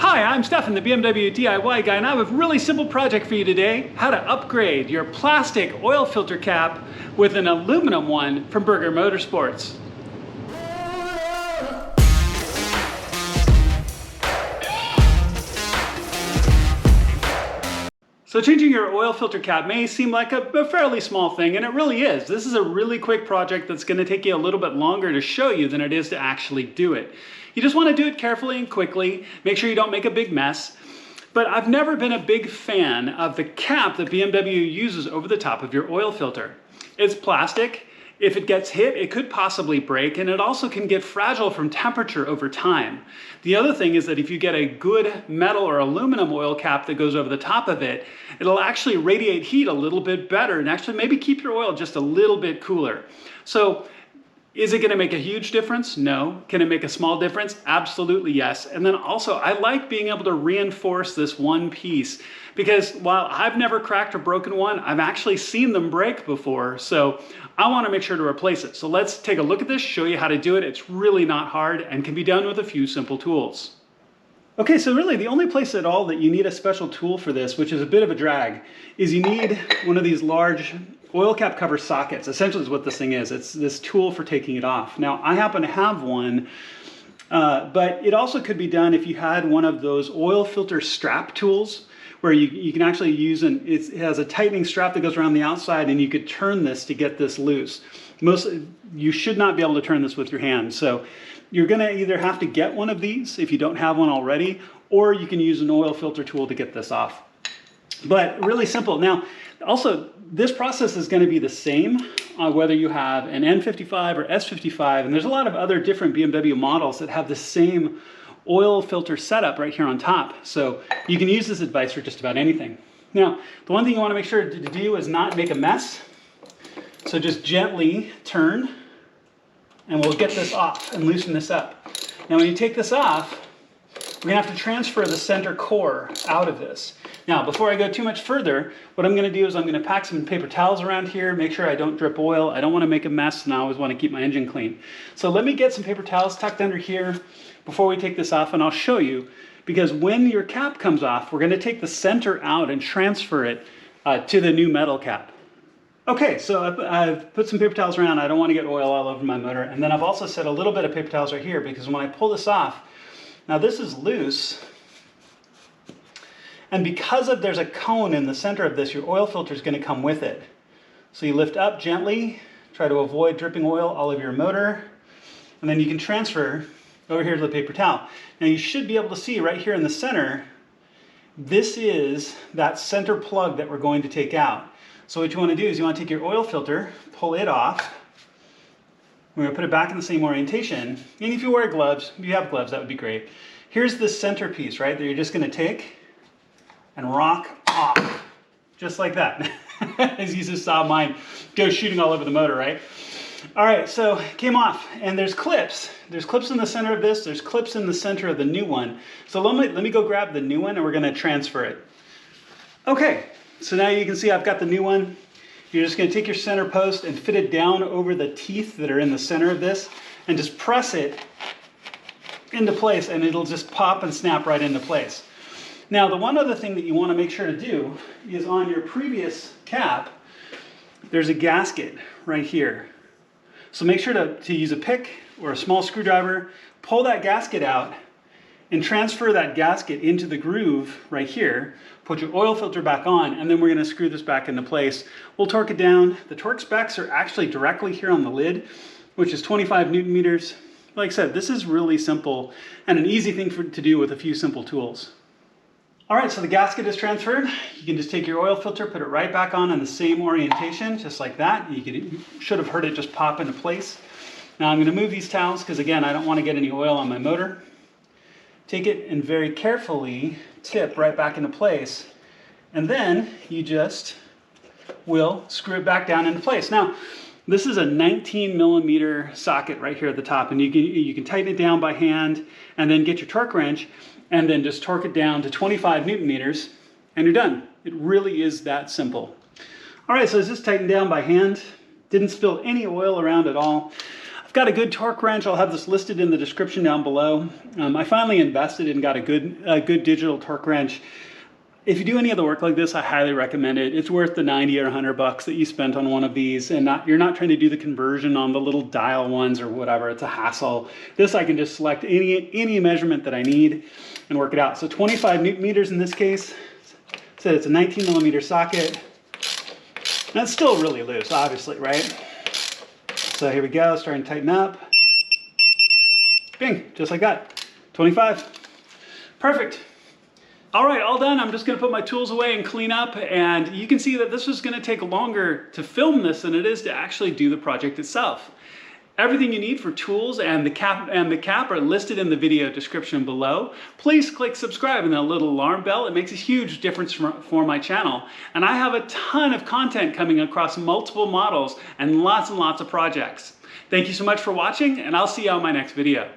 Hi, I'm Stefan, the BMW DIY guy, and I have a really simple project for you today: how to upgrade your plastic oil filter cap with an aluminum one from Berger Motorsports. So changing your oil filter cap may seem like a fairly small thing, and it really is. This is a really quick project that's going to take you a little bit longer to show you than it is to actually do it. You just want to do it carefully and quickly, make sure you don't make a big mess. But I've never been a big fan of the cap that BMW uses over the top of your oil filter. It's plastic. If it gets hit, it could possibly break, and it also can get fragile from temperature over time. The other thing is that if you get a good metal or aluminum oil cap that goes over the top of it, it'll actually radiate heat a little bit better and actually maybe keep your oil just a little bit cooler. So is it going to make a huge difference? No. Can it make a small difference? Absolutely yes. And then also, I like being able to reinforce this one piece, because while I've never cracked or broken one, I've actually seen them break before. So I want to make sure to replace it. So let's take a look at this, show you how to do it. It's really not hard and can be done with a few simple tools. Okay, so really the only place at all that you need a special tool for this, which is a bit of a drag, is you need one of these large oil cap cover sockets. Essentially is what this thing is. It's this tool for taking it off. Now, I happen to have one, but it also could be done if you had one of those oil filter strap tools, where you can actually use it has a tightening strap that goes around the outside, and you could turn this to get this loose. You should not be able to turn this with your hand. So you're gonna either have to get one of these if you don't have one already, or you can use an oil filter tool to get this off. But really simple. Now, also, this process is going to be the same whether you have an N55 or S55, and there's a lot of other different BMW models that have the same oil filter setup right here on top. So you can use this advice for just about anything. Now, the one thing you want to make sure to do is not make a mess. So just gently turn, and we'll get this off and loosen this up. Now, when you take this off, we're going to have to transfer the center core out of this. Now, before I go too much further, what I'm going to do is I'm going to pack some paper towels around here, make sure I don't drip oil. I don't want to make a mess, and I always want to keep my engine clean. So let me get some paper towels tucked under here before we take this off, and I'll show you, because when your cap comes off, we're going to take the center out and transfer it to the new metal cap. Okay, so I've put some paper towels around. I don't want to get oil all over my motor. And then I've also set a little bit of paper towels right here, because when I pull this off, now this is loose, and because there's a cone in the center of this, your oil filter is going to come with it. So you lift up gently, try to avoid dripping oil all over your motor, and then you can transfer over here to the paper towel. Now you should be able to see right here in the center, this is that center plug that we're going to take out. So what you want to do is you want to take your oil filter, pull it off. We're going to put it back in the same orientation. And if you wear gloves, if you have gloves, that would be great. Here's the center piece, right, that you're just going to take and rock off, just like that. As you just saw mine go shooting all over the motor, right? All right, so it came off, and there's clips. There's clips in the center of this. There's clips in the center of the new one. So let me go grab the new one, and we're going to transfer it. Okay, so now you can see I've got the new one. You're just going to take your center post and fit it down over the teeth that are in the center of this, and just press it into place, and it'll just pop and snap right into place. Now, the one other thing that you want to make sure to do is on your previous cap, there's a gasket right here. So make sure to use a pick or a small screwdriver, pull that gasket out, and transfer that gasket into the groove right here. Put your oil filter back on, and then we're going to screw this back into place. We'll torque it down. The torque specs are actually directly here on the lid, which is 25 Newton meters. Like I said, this is really simple and an easy thing to do with a few simple tools. All right, so the gasket is transferred. You can just take your oil filter, put it right back on in the same orientation, just like that. You should have heard it just pop into place. Now I'm going to move these towels because, again, I don't want to get any oil on my motor. Take it and very carefully tip right back into place. And then you just will screw it back down into place. Now, this is a 19mm socket right here at the top, and you can tighten it down by hand and then get your torque wrench and then just torque it down to 25 Newton meters, and you're done. It really is that simple. All right, so it's just tightened down by hand. Didn't spill any oil around at all. I've got a good torque wrench. I'll have this listed in the description down below. I finally invested and got a good digital torque wrench. If you do any of the work like this, I highly recommend it. It's worth the 90 or 100 bucks that you spent on one of these, and you're not trying to do the conversion on the little dial ones or whatever. It's a hassle. This, I can just select any measurement that I need and work it out. So 25 newton meters in this case. So it's a 19 millimeter socket. And it's still really loose, obviously, right? So here we go, starting to tighten up. Bing, just like that. 25. Perfect. All right, all done. I'm just gonna put my tools away and clean up, and you can see that this is gonna take longer to film this than it is to actually do the project itself. Everything you need for tools and the cap are listed in the video description below. Please click subscribe and the little alarm bell. It makes a huge difference for my channel. And I have a ton of content coming across multiple models and lots of projects. Thank you so much for watching, and I'll see you on my next video.